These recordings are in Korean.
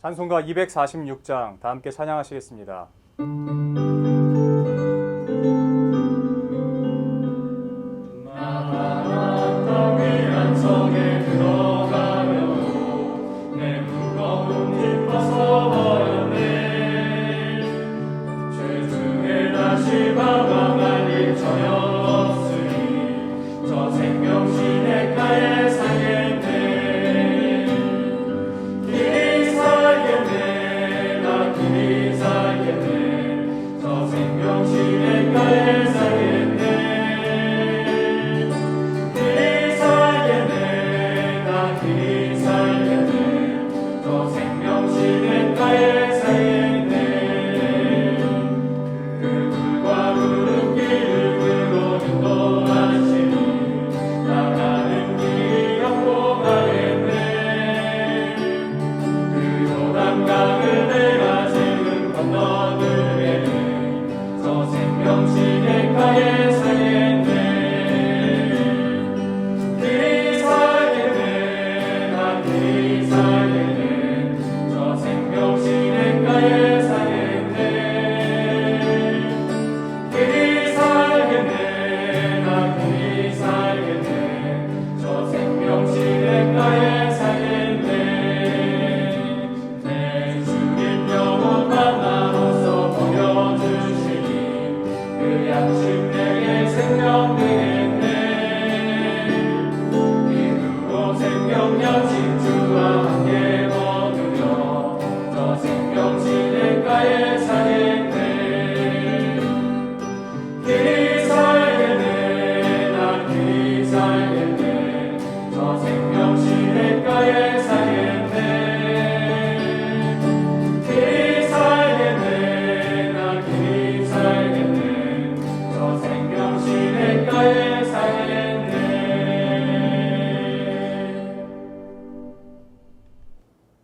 찬송가 246장 다 함께 찬양하시겠습니다.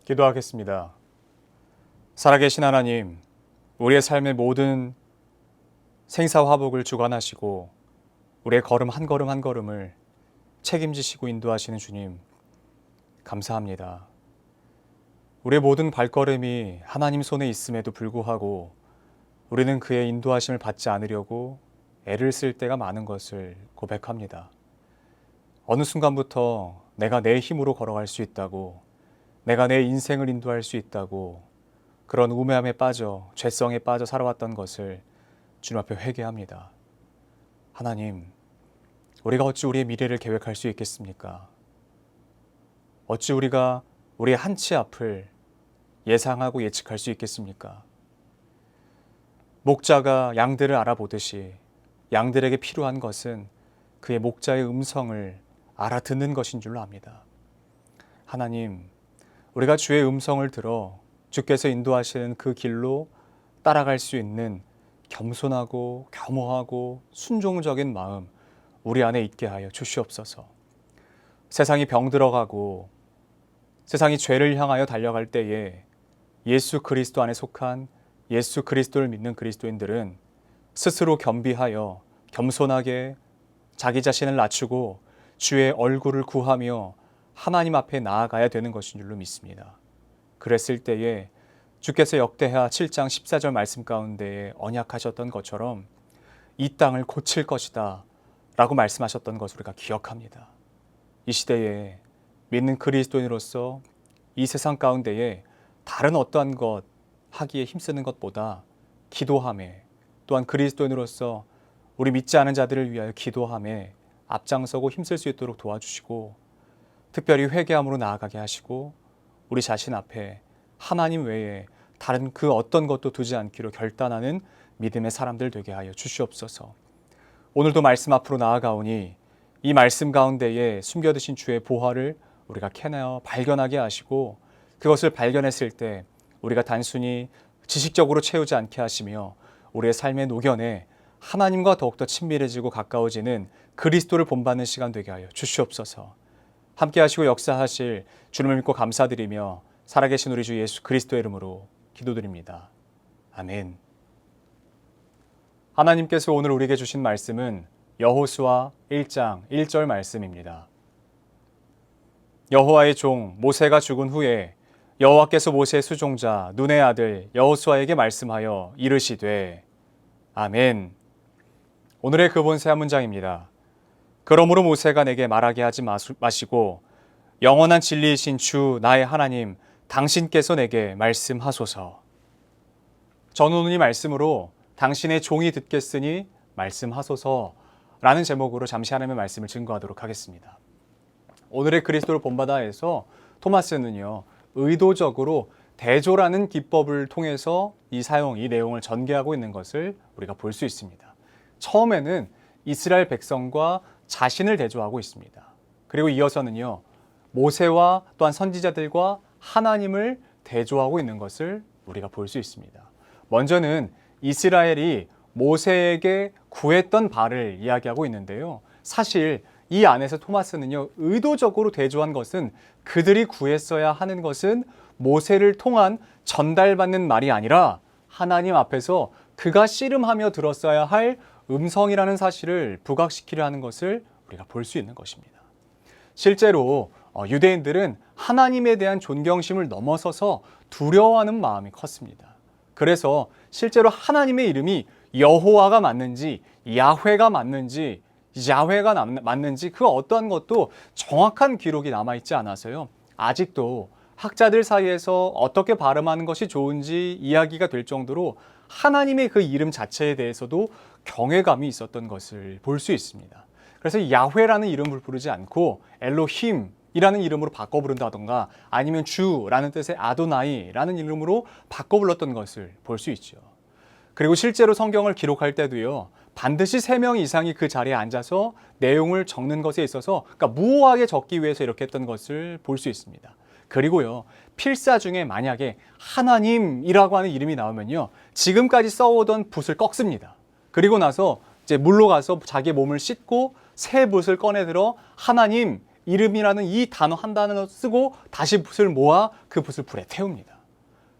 기도하겠습니다. 살아계신 하나님, 우리의 삶의 모든 생사화복을 주관하시고 우리의 걸음 한 걸음 한 걸음을 책임지시고 인도하시는 주님, 감사합니다. 우리의 모든 발걸음이 하나님 손에 있음에도 불구하고 우리는 그의 인도하심을 받지 않으려고 애를 쓸 때가 많은 것을 고백합니다. 어느 순간부터 내가 내 힘으로 걸어갈 수 있다고, 내가 내 인생을 인도할 수 있다고 그런 우매함에 빠져 죄성에 빠져 살아왔던 것을 주님 앞에 회개합니다. 하나님, 우리가 어찌 우리의 미래를 계획할 수 있겠습니까? 어찌 우리가 우리의 한 치 앞을 예상하고 예측할 수 있겠습니까? 목자가 양들을 알아보듯이 양들에게 필요한 것은 그의 목자의 음성을 알아듣는 것인 줄로 압니다. 하나님, 우리가 주의 음성을 들어 주께서 인도하시는 그 길로 따라갈 수 있는 겸손하고 겸허하고 순종적인 마음 우리 안에 있게 하여 주시옵소서. 세상이 병들어가고 세상이 죄를 향하여 달려갈 때에 예수 그리스도 안에 속한 예수 그리스도를 믿는 그리스도인들은 스스로 겸비하여 겸손하게 자기 자신을 낮추고 주의 얼굴을 구하며 하나님 앞에 나아가야 되는 것인 줄로 믿습니다. 그랬을 때에 주께서 역대하 7장 14절 말씀 가운데에 언약하셨던 것처럼 이 땅을 고칠 것이다 라고 말씀하셨던 것을 우리가 기억합니다. 이 시대에 믿는 그리스도인으로서 이 세상 가운데에 다른 어떠한 것 하기에 힘쓰는 것보다 기도함에, 또한 그리스도인으로서 우리 믿지 않은 자들을 위하여 기도함에 앞장서고 힘쓸 수 있도록 도와주시고, 특별히 회개함으로 나아가게 하시고 우리 자신 앞에 하나님 외에 다른 그 어떤 것도 두지 않기로 결단하는 믿음의 사람들 되게 하여 주시옵소서. 오늘도 말씀 앞으로 나아가오니 이 말씀 가운데에 숨겨두신 주의 보화를 우리가 캐내어 발견하게 하시고, 그것을 발견했을 때 우리가 단순히 지식적으로 채우지 않게 하시며 우리의 삶의 노견에 하나님과 더욱더 친밀해지고 가까워지는 그리스도를 본받는 시간 되게 하여 주시옵소서. 함께 하시고 역사하실 주님을 믿고 감사드리며 살아계신 우리 주 예수 그리스도의 이름으로 기도드립니다. 아멘. 하나님께서 오늘 우리에게 주신 말씀은 여호수아 1장 1절 말씀입니다. 여호와의 종 모세가 죽은 후에 여호와께서 모세의 수종자 눈의 아들 여호수아에게 말씀하여 이르시되 아멘. 오늘의 근본 세 문장입니다. 그러므로 모세가 내게 말하게 하지 마시고 영원한 진리이신 주 나의 하나님 당신께서 내게 말씀하소서. 전오늘 이 말씀으로 당신의 종이 듣겠으니 말씀하소서라는 제목으로 잠시 하나님의 말씀을 증거하도록 하겠습니다. 오늘의 그리스도를 본받아에서 토마스는요, 의도적으로 대조라는 기법을 통해서 이 내용을 전개하고 있는 것을 우리가 볼 수 있습니다. 처음에는 이스라엘 백성과 자신을 대조하고 있습니다. 그리고 이어서는요, 모세와 또한 선지자들과 하나님을 대조하고 있는 것을 우리가 볼 수 있습니다. 먼저는 이스라엘이 모세에게 구했던 바를 이야기하고 있는데요. 사실 이 안에서 토마스는요, 의도적으로 대조한 것은 그들이 구했어야 하는 것은 모세를 통한 전달받는 말이 아니라 하나님 앞에서 그가 씨름하며 들었어야 할 음성이라는 사실을 부각시키려 하는 것을 우리가 볼 수 있는 것입니다. 실제로 유대인들은 하나님에 대한 존경심을 넘어서서 두려워하는 마음이 컸습니다. 그래서 실제로 하나님의 이름이 여호와가 맞는지 야훼가 맞는지 야훼가 맞는지 그 어떠한 것도 정확한 기록이 남아있지 않아서요, 아직도 학자들 사이에서 어떻게 발음하는 것이 좋은지 이야기가 될 정도로 하나님의 그 이름 자체에 대해서도 경외감이 있었던 것을 볼 수 있습니다. 그래서 야훼라는 이름을 부르지 않고 엘로힘이라는 이름으로 바꿔 부른다던가 아니면 주라는 뜻의 아도나이라는 이름으로 바꿔 불렀던 것을 볼 수 있죠. 그리고 실제로 성경을 기록할 때도요, 반드시 3명 이상이 그 자리에 앉아서 내용을 적는 것에 있어서 그러니까 무호하게 적기 위해서 이렇게 했던 것을 볼 수 있습니다. 그리고요, 필사 중에 만약에 하나님이라고 하는 이름이 나오면요, 지금까지 써오던 붓을 꺾습니다. 그리고 나서 이제 물로 가서 자기의 몸을 씻고 새 붓을 꺼내 들어 하나님 이름이라는 이 단어 한 단어 쓰고 다시 붓을 모아 그 붓을 불에 태웁니다.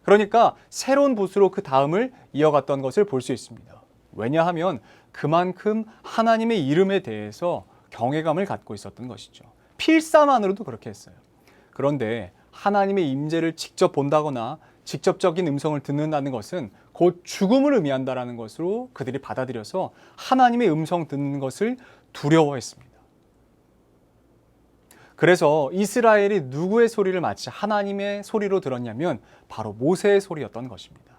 그러니까 새로운 붓으로 그 다음을 이어갔던 것을 볼 수 있습니다. 왜냐하면 그만큼 하나님의 이름에 대해서 경외감을 갖고 있었던 것이죠. 필사만으로도 그렇게 했어요. 그런데 하나님의 임재를 직접 본다거나 직접적인 음성을 듣는다는 것은 곧 죽음을 의미한다는 것으로 그들이 받아들여서 하나님의 음성 듣는 것을 두려워했습니다. 그래서 이스라엘이 누구의 소리를 마치 하나님의 소리로 들었냐면 바로 모세의 소리였던 것입니다.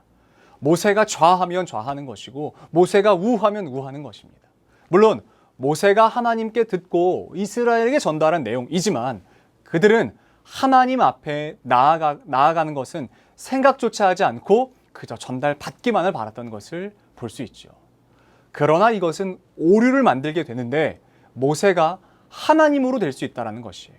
모세가 좌하면 좌하는 것이고 모세가 우하면 우하는 것입니다. 물론 모세가 하나님께 듣고 이스라엘에게 전달한 내용이지만 그들은 하나님 앞에 나아가는 것은 생각조차 하지 않고 그저 전달받기만을 바랐던 것을 볼 수 있죠. 그러나 이것은 오류를 만들게 되는데 모세가 하나님으로 될 수 있다는 것이에요.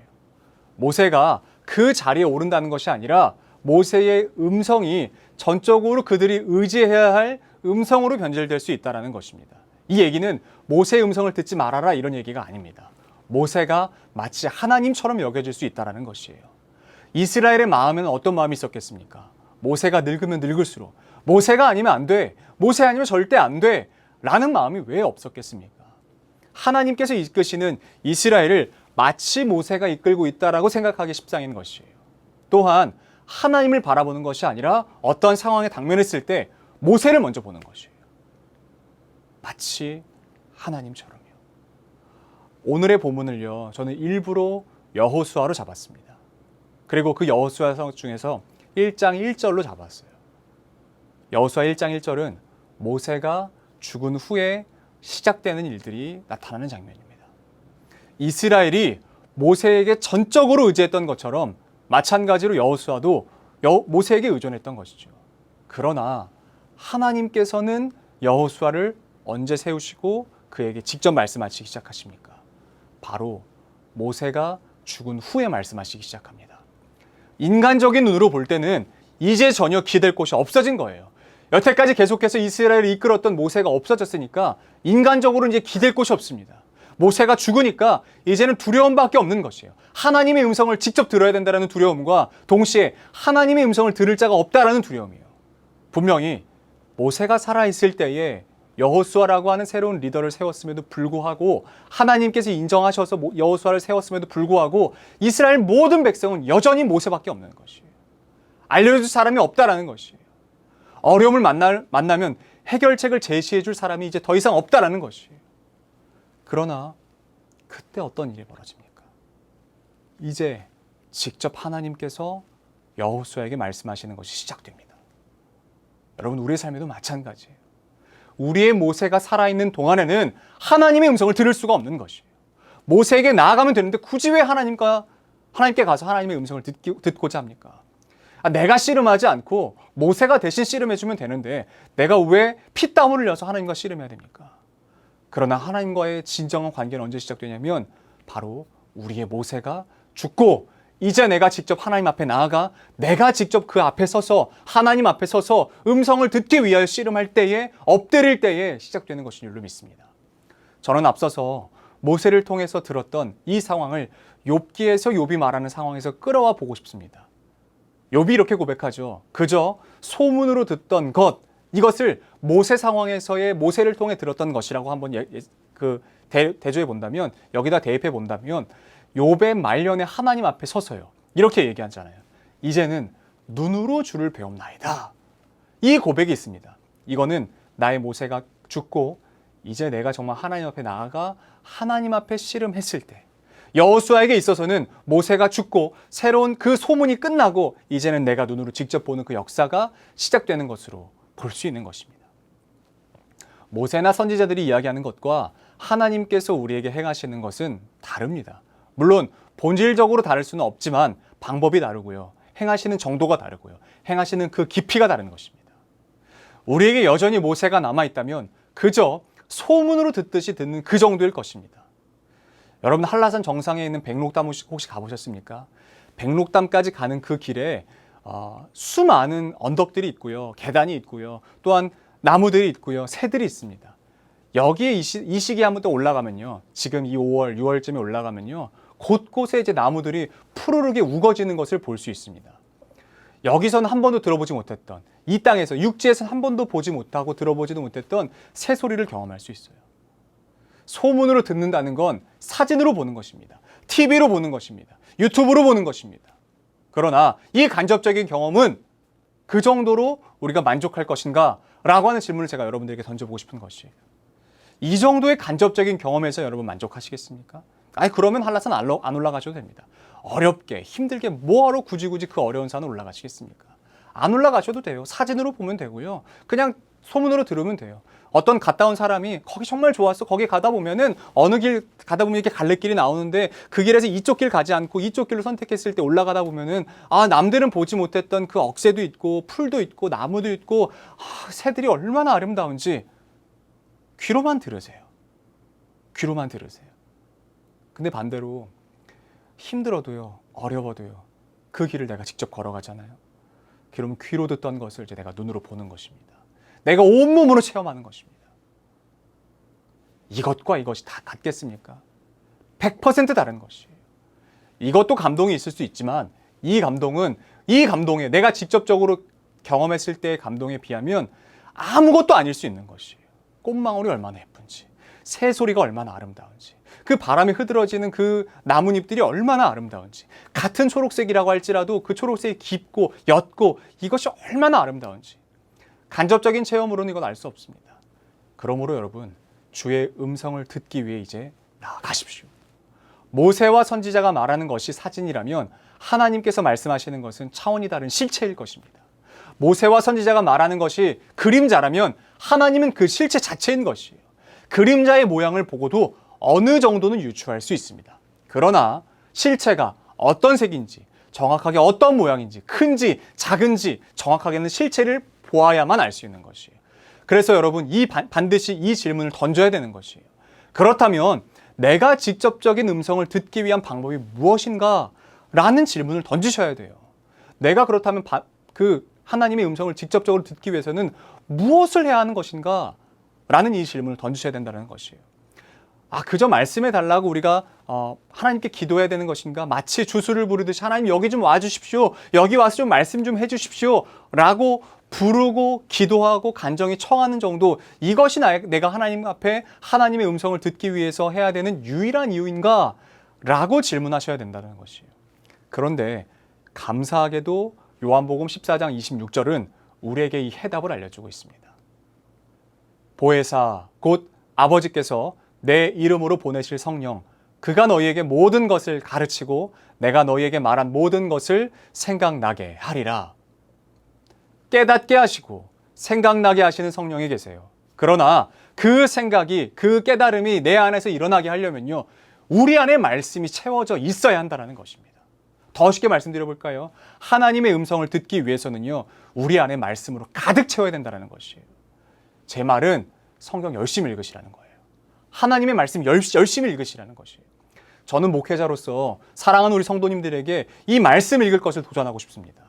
모세가 그 자리에 오른다는 것이 아니라 모세의 음성이 전적으로 그들이 의지해야 할 음성으로 변질될 수 있다는 것입니다. 이 얘기는 모세의 음성을 듣지 말아라 이런 얘기가 아닙니다. 모세가 마치 하나님처럼 여겨질 수 있다는 것이에요. 이스라엘의 마음에는 어떤 마음이 있었겠습니까? 모세가 늙으면 늙을수록 모세가 아니면 안 돼, 모세 아니면 절대 안 돼 라는 마음이 왜 없었겠습니까? 하나님께서 이끄시는 이스라엘을 마치 모세가 이끌고 있다라고 생각하기 십상인 것이에요. 또한 하나님을 바라보는 것이 아니라 어떤 상황에 당면했을 때 모세를 먼저 보는 것이에요. 마치 하나님처럼요. 오늘의 본문을요, 저는 일부러 여호수아로 잡았습니다. 그리고 그 여호수아서 중에서 1장 1절로 잡았어요. 여호수아 1장 1절은 모세가 죽은 후에 시작되는 일들이 나타나는 장면입니다. 이스라엘이 모세에게 전적으로 의지했던 것처럼 마찬가지로 여호수아도 모세에게 의존했던 것이죠. 그러나 하나님께서는 여호수아를 언제 세우시고 그에게 직접 말씀하시기 시작하십니까? 바로 모세가 죽은 후에 말씀하시기 시작합니다. 인간적인 눈으로 볼 때는 이제 전혀 기댈 곳이 없어진 거예요. 여태까지 계속해서 이스라엘을 이끌었던 모세가 없어졌으니까 인간적으로 이제 기댈 곳이 없습니다. 모세가 죽으니까 이제는 두려움밖에 없는 것이에요. 하나님의 음성을 직접 들어야 된다는 두려움과 동시에 하나님의 음성을 들을 자가 없다라는 두려움이에요. 분명히 모세가 살아있을 때에 여호수아라고 하는 새로운 리더를 세웠음에도 불구하고 하나님께서 인정하셔서 여호수아를 세웠음에도 불구하고 이스라엘 모든 백성은 여전히 모세밖에 없는 것이에요. 알려줄 사람이 없다라는 것이에요. 어려움을 만나면 해결책을 제시해 줄 사람이 이제 더 이상 없다라는 것이에요. 그러나 그때 어떤 일이 벌어집니까? 이제 직접 하나님께서 여호수아에게 말씀하시는 것이 시작됩니다. 여러분, 우리의 삶에도 마찬가지예요. 우리의 모세가 살아있는 동안에는 하나님의 음성을 들을 수가 없는 것이에요. 모세에게 나아가면 되는데 굳이 왜 하나님께 가서 하나님의 음성을 듣고자 합니까? 내가 씨름하지 않고 모세가 대신 씨름해주면 되는데 내가 왜 피땀을 흘려서 하나님과 씨름해야 됩니까? 그러나 하나님과의 진정한 관계는 언제 시작되냐면 바로 우리의 모세가 죽고 이제 내가 직접 하나님 앞에 나아가 내가 직접 그 앞에 서서 하나님 앞에 서서 음성을 듣기 위하여 씨름할 때에, 엎드릴 때에 시작되는 것인 줄로 믿습니다. 저는 앞서서 모세를 통해서 들었던 이 상황을 욥기에서 욥이 말하는 상황에서 끌어와 보고 싶습니다. 욥이 이렇게 고백하죠. 그저 소문으로 듣던 것, 이것을 모세 상황에서의 모세를 통해 들었던 것이라고 한번 대조해 본다면, 여기다 대입해 본다면 욥의 말년에 하나님 앞에 서서요, 이렇게 얘기하잖아요. 이제는 눈으로 주를 배움나이다. 이 고백이 있습니다. 이거는 나의 모세가 죽고 이제 내가 정말 하나님 앞에 나아가 하나님 앞에 씨름했을 때, 여호수아에게 있어서는 모세가 죽고 새로운 그 소문이 끝나고 이제는 내가 눈으로 직접 보는 그 역사가 시작되는 것으로 볼 수 있는 것입니다. 모세나 선지자들이 이야기하는 것과 하나님께서 우리에게 행하시는 것은 다릅니다. 물론 본질적으로 다를 수는 없지만 방법이 다르고요, 행하시는 정도가 다르고요, 행하시는 그 깊이가 다른 것입니다. 우리에게 여전히 모세가 남아있다면 그저 소문으로 듣듯이 듣는 그 정도일 것입니다. 여러분, 한라산 정상에 있는 백록담 혹시 가보셨습니까? 백록담까지 가는 그 길에 수많은 언덕들이 있고요, 계단이 있고요, 또한 나무들이 있고요, 새들이 있습니다. 여기에 이 시기에 한번 또 올라가면요, 지금 이 5월, 6월쯤에 올라가면요, 곳곳에 이제 나무들이 푸르르게 우거지는 것을 볼 수 있습니다. 여기서는 한 번도 들어보지 못했던, 이 땅에서 육지에서는 한 번도 보지 못하고 들어보지도 못했던 새소리를 경험할 수 있어요. 소문으로 듣는다는 건 사진으로 보는 것입니다. TV로 보는 것입니다. 유튜브로 보는 것입니다. 그러나 이 간접적인 경험은 그 정도로 우리가 만족할 것인가? 라고 하는 질문을 제가 여러분들에게 던져보고 싶은 것이에요. 이 정도의 간접적인 경험에서 여러분 만족하시겠습니까? 그러면 한라산 안 올라가셔도 됩니다. 어렵게 힘들게 뭐하러 굳이 그 어려운 산을 올라가시겠습니까? 안 올라가셔도 돼요. 사진으로 보면 되고요, 그냥 소문으로 들으면 돼요. 어떤 갔다 온 사람이 거기 정말 좋았어, 거기 가다 보면은 어느 길 가다 보면 이렇게 갈래길이 나오는데 그 길에서 이쪽 길 가지 않고 이쪽 길로 선택했을 때 올라가다 보면은 남들은 보지 못했던 그 억새도 있고 풀도 있고 나무도 있고 새들이 얼마나 아름다운지 귀로만 들으세요. 귀로만 들으세요. 근데 반대로 힘들어도요, 어려워도요, 그 길을 내가 직접 걸어가잖아요. 그러면 귀로 듣던 것을 이제 내가 눈으로 보는 것입니다. 내가 온몸으로 체험하는 것입니다. 이것과 이것이 다 같겠습니까? 100% 다른 것이에요. 이것도 감동이 있을 수 있지만 이 감동에 내가 직접적으로 경험했을 때의 감동에 비하면 아무것도 아닐 수 있는 것이에요. 꽃망울이 얼마나 예쁜지, 새소리가 얼마나 아름다운지, 그 바람이 흐드러지는 그 나뭇잎들이 얼마나 아름다운지, 같은 초록색이라고 할지라도 그 초록색이 깊고 옅고 이것이 얼마나 아름다운지 간접적인 체험으로는 이건 알 수 없습니다. 그러므로 여러분, 주의 음성을 듣기 위해 이제 나아가십시오. 모세와 선지자가 말하는 것이 사진이라면 하나님께서 말씀하시는 것은 차원이 다른 실체일 것입니다. 모세와 선지자가 말하는 것이 그림자라면 하나님은 그 실체 자체인 것이에요. 그림자의 모양을 보고도 어느 정도는 유추할 수 있습니다. 그러나 실체가 어떤 색인지, 정확하게 어떤 모양인지, 큰지 작은지 정확하게는 실체를 보아야만 알 수 있는 것이에요. 그래서 여러분, 반드시 이 질문을 던져야 되는 것이에요. 그렇다면 내가 직접적인 음성을 듣기 위한 방법이 무엇인가? 라는 질문을 던지셔야 돼요. 내가 그렇다면 그 하나님의 음성을 직접적으로 듣기 위해서는 무엇을 해야 하는 것인가? 라는 이 질문을 던지셔야 된다는 것이에요. 그저 말씀해 달라고 우리가 하나님께 기도해야 되는 것인가? 마치 주수를 부르듯이 하나님 여기 좀 와주십시오, 여기 와서 좀 말씀 좀 해주십시오 라고 부르고 기도하고 간절히 청하는 정도, 이것이 내가 하나님 앞에 하나님의 음성을 듣기 위해서 해야 되는 유일한 이유인가? 라고 질문하셔야 된다는 것이에요. 그런데 감사하게도 요한복음 14장 26절은 우리에게 이 해답을 알려주고 있습니다. 보혜사 곧 아버지께서 내 이름으로 보내실 성령, 그가 너희에게 모든 것을 가르치고 내가 너희에게 말한 모든 것을 생각나게 하리라. 깨닫게 하시고 생각나게 하시는 성령이 계세요. 그러나 그 생각이, 그 깨달음이 내 안에서 일어나게 하려면요, 우리 안에 말씀이 채워져 있어야 한다는 것입니다. 더 쉽게 말씀드려볼까요? 하나님의 음성을 듣기 위해서는요, 우리 안에 말씀으로 가득 채워야 된다는 것이에요. 제 말은 성경 열심히 읽으시라는 거예요. 하나님의 말씀 열심히 읽으시라는 것이에요. 저는 목회자로서 사랑하는 우리 성도님들에게 이 말씀을 읽을 것을 도전하고 싶습니다.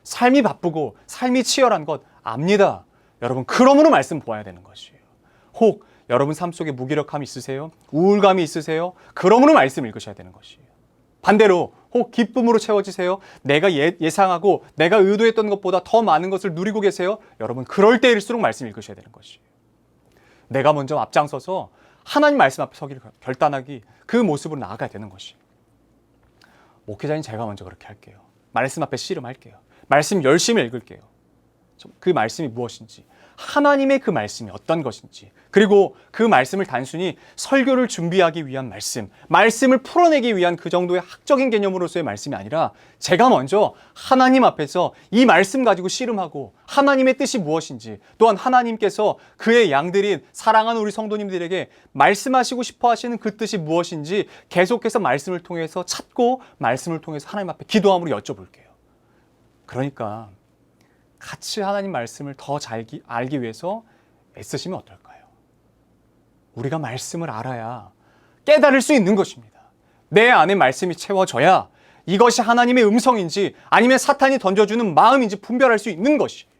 삶이 바쁘고 삶이 치열한 것 압니다. 여러분, 그러므로 말씀 보아야 되는 것이에요. 혹 여러분 삶 속에 무기력함이 있으세요? 우울감이 있으세요? 그러므로 말씀 읽으셔야 되는 것이에요. 반대로 혹 기쁨으로 채워지세요? 내가 예상하고 내가 의도했던 것보다 더 많은 것을 누리고 계세요? 여러분, 그럴 때일수록 말씀 읽으셔야 되는 것이에요. 내가 먼저 앞장서서 하나님 말씀 앞에 서기를 결단하기, 그 모습으로 나아가야 되는 것이에요. 목회자인 제가 먼저 그렇게 할게요. 말씀 앞에 씨름할게요. 말씀 열심히 읽을게요. 그 말씀이 무엇인지, 하나님의 그 말씀이 어떤 것인지, 그리고 그 말씀을 단순히 설교를 준비하기 위한 말씀을 풀어내기 위한 그 정도의 학적인 개념으로서의 말씀이 아니라 제가 먼저 하나님 앞에서 이 말씀 가지고 씨름하고 하나님의 뜻이 무엇인지, 또한 하나님께서 그의 양들인 사랑하는 우리 성도님들에게 말씀하시고 싶어 하시는 그 뜻이 무엇인지 계속해서 말씀을 통해서 찾고 말씀을 통해서 하나님 앞에 기도함으로 여쭤볼게요. 그러니까 같이 하나님 말씀을 더 잘 알기 위해서 애쓰시면 어떨까요? 우리가 말씀을 알아야 깨달을 수 있는 것입니다. 내 안에 말씀이 채워져야 이것이 하나님의 음성인지 아니면 사탄이 던져주는 마음인지 분별할 수 있는 것이에요.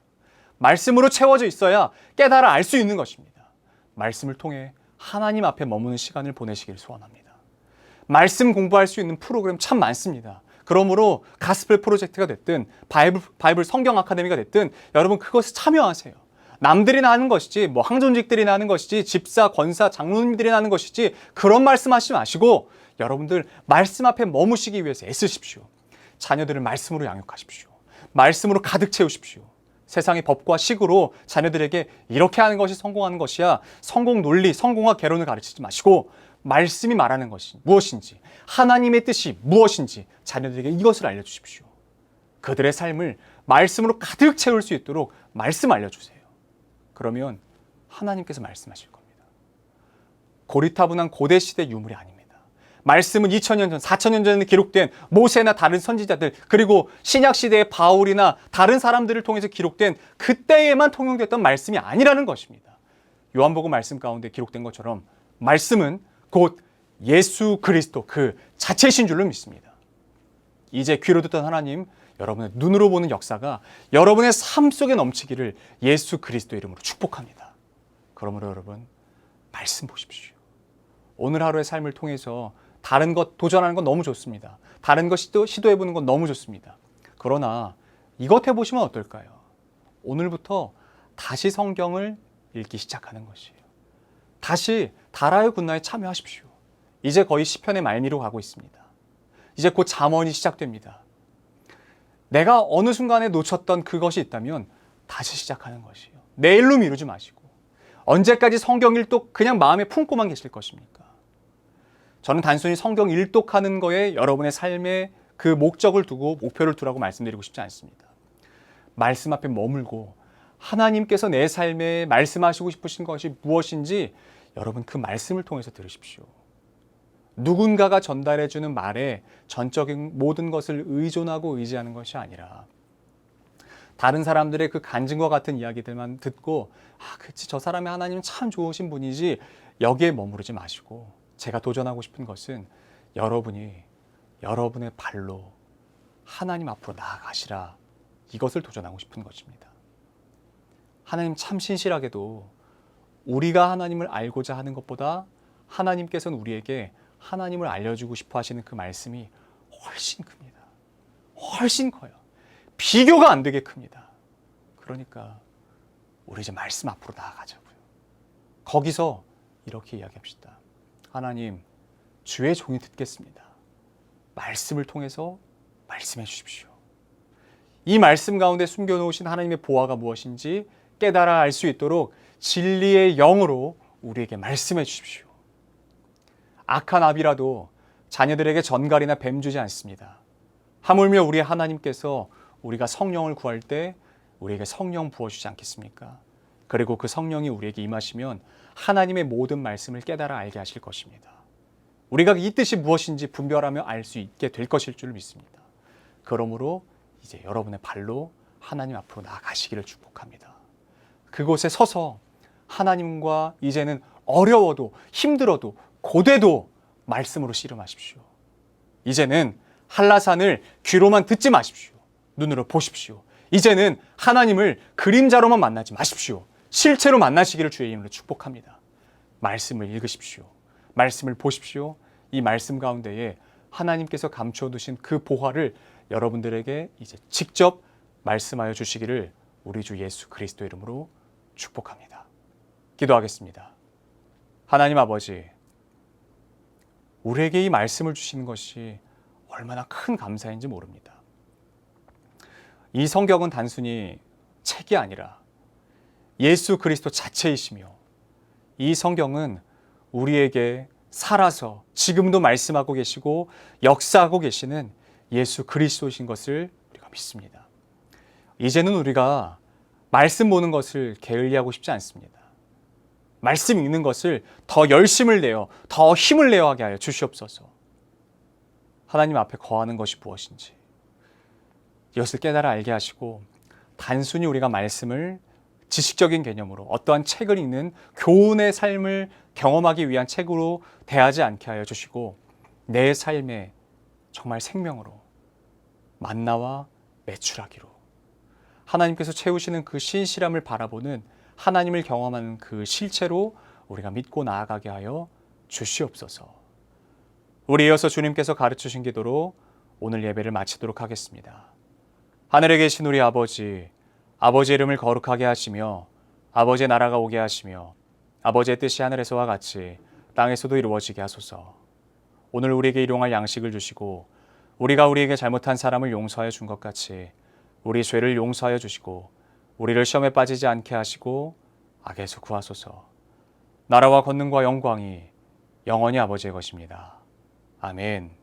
말씀으로 채워져 있어야 깨달아 알 수 있는 것입니다. 말씀을 통해 하나님 앞에 머무는 시간을 보내시길 소원합니다. 말씀 공부할 수 있는 프로그램 참 많습니다. 그러므로 가스펠 프로젝트가 됐든 바이블 성경 아카데미가 됐든 여러분 그것에 참여하세요. 남들이나 하는 것이지, 항존직들이나 하는 것이지, 집사, 권사, 장로님들이나 하는 것이지, 그런 말씀하시지 마시고 여러분들 말씀 앞에 머무시기 위해서 애쓰십시오. 자녀들을 말씀으로 양육하십시오. 말씀으로 가득 채우십시오. 세상의 법과 식으로 자녀들에게 이렇게 하는 것이 성공하는 것이야, 성공 논리, 성공과 개론을 가르치지 마시고 말씀이 말하는 것이 무엇인지, 하나님의 뜻이 무엇인지 자녀들에게 이것을 알려주십시오. 그들의 삶을 말씀으로 가득 채울 수 있도록 말씀 알려주세요. 그러면 하나님께서 말씀하실 겁니다. 고리타분한 고대 시대 유물이 아닙니다. 말씀은 2000년 전, 4000년 전에 기록된 모세나 다른 선지자들, 그리고 신약 시대의 바울이나 다른 사람들을 통해서 기록된 그때에만 통용됐던 말씀이 아니라는 것입니다. 요한복음 말씀 가운데 기록된 것처럼 말씀은 곧 예수 그리스도 그 자체이신 줄로 믿습니다. 이제 귀로 듣던 하나님, 여러분의 눈으로 보는 역사가 여러분의 삶 속에 넘치기를 예수 그리스도 이름으로 축복합니다. 그러므로 여러분, 말씀 보십시오. 오늘 하루의 삶을 통해서 다른 것 도전하는 건 너무 좋습니다. 다른 것 시도해보는 건 너무 좋습니다. 그러나 이것 해보시면 어떨까요? 오늘부터 다시 성경을 읽기 시작하는 것이에요. 다시 다라의 군나에 참여하십시오. 이제 거의 시편의 말미로 가고 있습니다. 이제 곧 잠언이 시작됩니다. 내가 어느 순간에 놓쳤던 그것이 있다면 다시 시작하는 것이에요. 내일로 미루지 마시고. 언제까지 성경 일독 그냥 마음에 품고만 계실 것입니까? 저는 단순히 성경 일독하는 거에 여러분의 삶에 그 목적을 두고 목표를 두라고 말씀드리고 싶지 않습니다. 말씀 앞에 머물고 하나님께서 내 삶에 말씀하시고 싶으신 것이 무엇인지 여러분 그 말씀을 통해서 들으십시오. 누군가가 전달해주는 말에 전적인 모든 것을 의존하고 의지하는 것이 아니라 다른 사람들의 그 간증과 같은 이야기들만 듣고 그치, 저 사람의 하나님은 참 좋으신 분이지, 여기에 머무르지 마시고 제가 도전하고 싶은 것은 여러분이 여러분의 발로 하나님 앞으로 나아가시라, 이것을 도전하고 싶은 것입니다. 하나님 참 신실하게도 우리가 하나님을 알고자 하는 것보다 하나님께서는 우리에게 하나님을 알려주고 싶어 하시는 그 말씀이 훨씬 큽니다. 훨씬 커요. 비교가 안 되게 큽니다. 그러니까 우리 이제 말씀 앞으로 나아가자고요. 거기서 이렇게 이야기합시다. 하나님, 주의 종이 듣겠습니다. 말씀을 통해서 말씀해 주십시오. 이 말씀 가운데 숨겨놓으신 하나님의 보화가 무엇인지 깨달아 알 수 있도록 진리의 영으로 우리에게 말씀해 주십시오. 악한 아비라도 자녀들에게 전갈이나 뱀 주지 않습니다. 하물며 우리 하나님께서 우리가 성령을 구할 때 우리에게 성령 부어주지 않겠습니까? 그리고 그 성령이 우리에게 임하시면 하나님의 모든 말씀을 깨달아 알게 하실 것입니다. 우리가 이 뜻이 무엇인지 분별하며 알 수 있게 될 것일 줄 믿습니다. 그러므로 이제 여러분의 발로 하나님 앞으로 나아가시기를 축복합니다. 그곳에 서서 하나님과 이제는 어려워도 힘들어도 고되도 말씀으로 씨름하십시오. 이제는 한라산을 귀로만 듣지 마십시오. 눈으로 보십시오. 이제는 하나님을 그림자로만 만나지 마십시오. 실체로 만나시기를 주의 이름으로 축복합니다. 말씀을 읽으십시오. 말씀을 보십시오. 이 말씀 가운데에 하나님께서 감추어 두신 그 보화를 여러분들에게 이제 직접 말씀하여 주시기를 우리 주 예수 그리스도 이름으로 축복합니다. 기도하겠습니다. 하나님 아버지, 우리에게 이 말씀을 주시는 것이 얼마나 큰 감사인지 모릅니다. 이 성경은 단순히 책이 아니라 예수 그리스도 자체이시며 이 성경은 우리에게 살아서 지금도 말씀하고 계시고 역사하고 계시는 예수 그리스도이신 것을 우리가 믿습니다. 이제는 우리가 말씀 보는 것을 게을리하고 싶지 않습니다. 말씀 읽는 것을 더 열심을 내어 더 힘을 내어 하게 하여 주시옵소서. 하나님 앞에 거하는 것이 무엇인지 이것을 깨달아 알게 하시고 단순히 우리가 말씀을 지식적인 개념으로 어떠한 책을 읽는 교훈의 삶을 경험하기 위한 책으로 대하지 않게 하여 주시고 내 삶에 정말 생명으로 만나와 매출하기로 하나님께서 채우시는 그 신실함을 바라보는 하나님을 경험하는 그 실체로 우리가 믿고 나아가게 하여 주시옵소서. 우리 이어서 주님께서 가르치신 기도로 오늘 예배를 마치도록 하겠습니다. 하늘에 계신 우리 아버지, 아버지의 이름을 거룩하게 하시며 아버지의 나라가 오게 하시며 아버지의 뜻이 하늘에서와 같이 땅에서도 이루어지게 하소서. 오늘 우리에게 일용할 양식을 주시고 우리가 우리에게 잘못한 사람을 용서하여 준 것 같이 우리 죄를 용서하여 주시고 우리를 시험에 빠지지 않게 하시고 악에서 구하소서. 나라와 권능과 영광이 영원히 아버지의 것입니다. 아멘.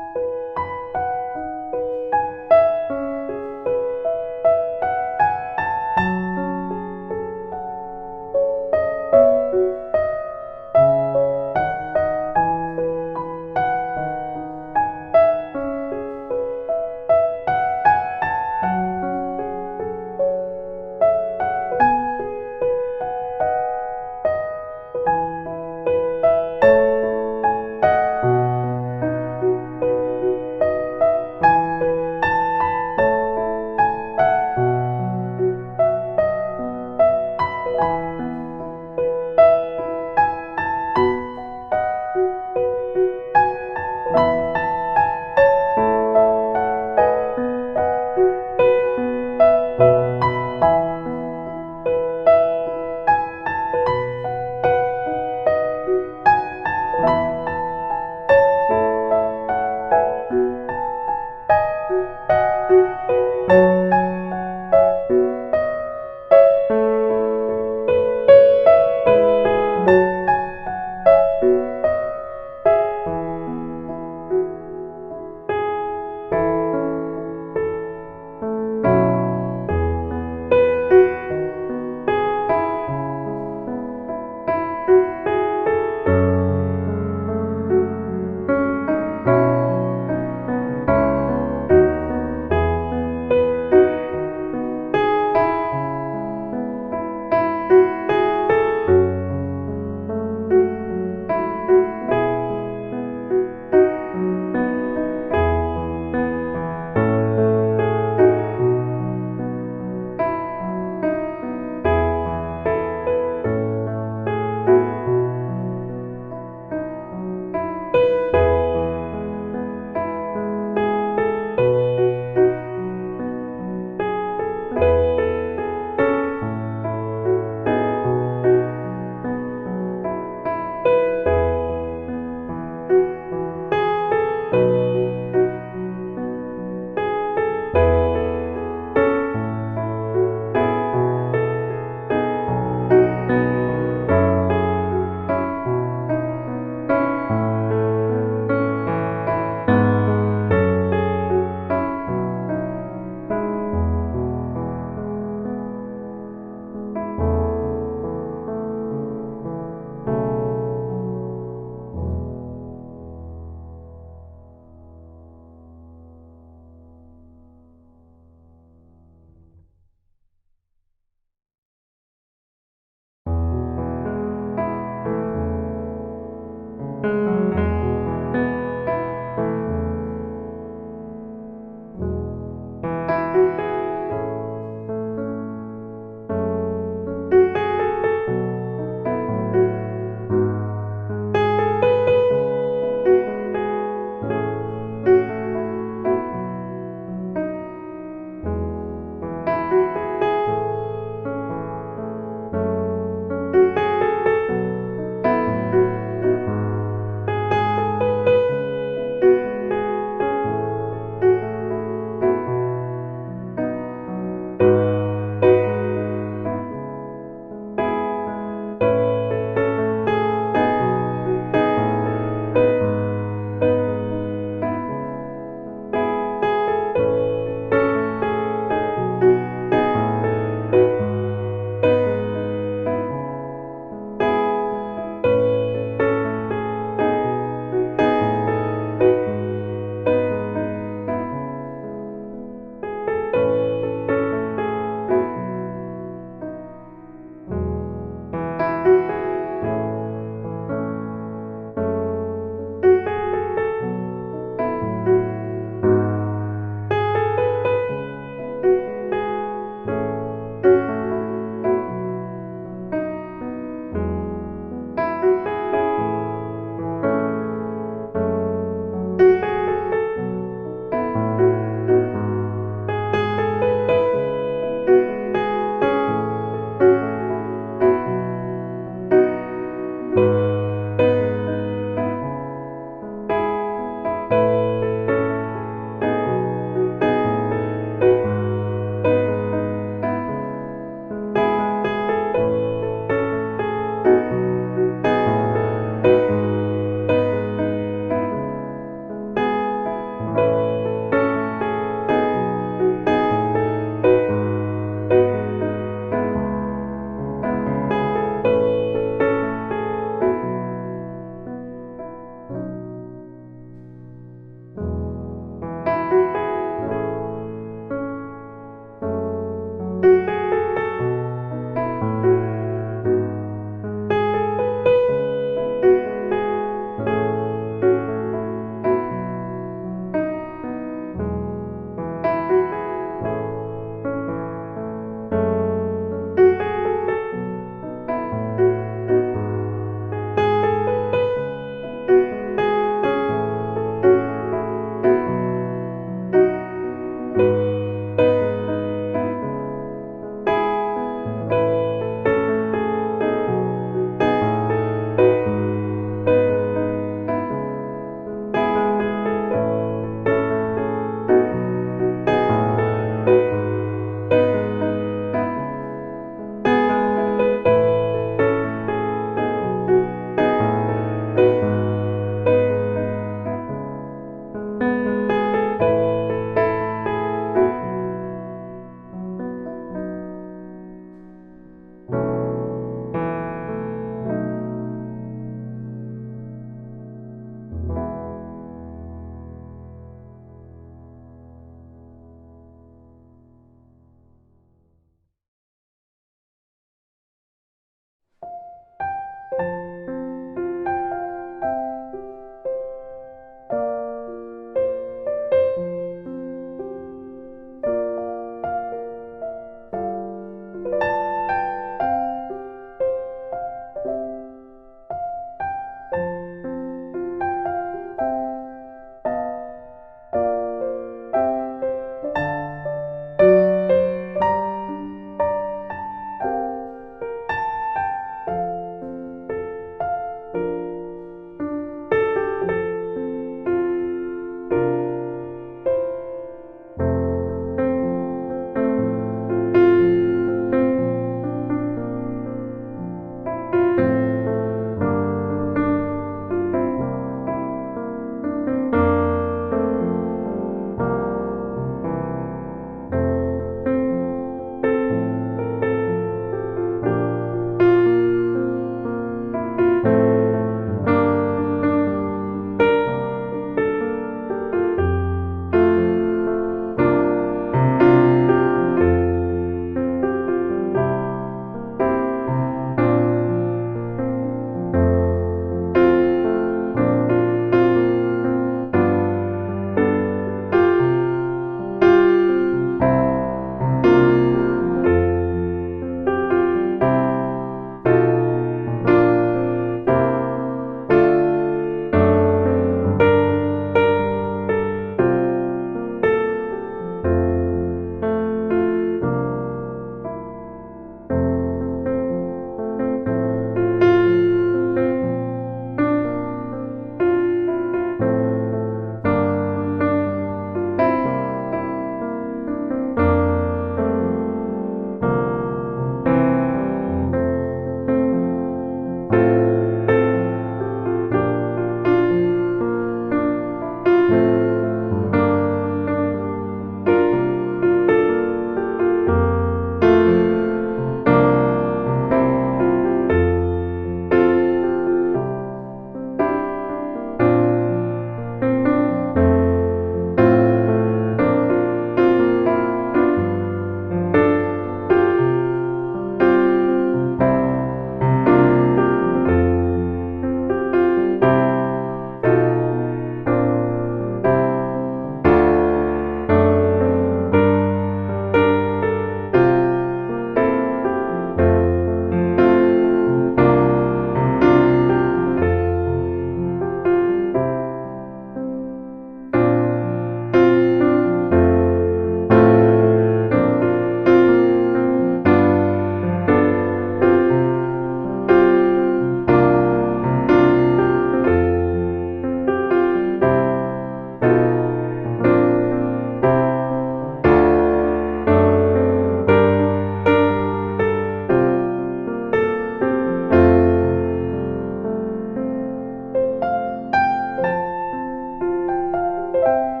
주시옵소서.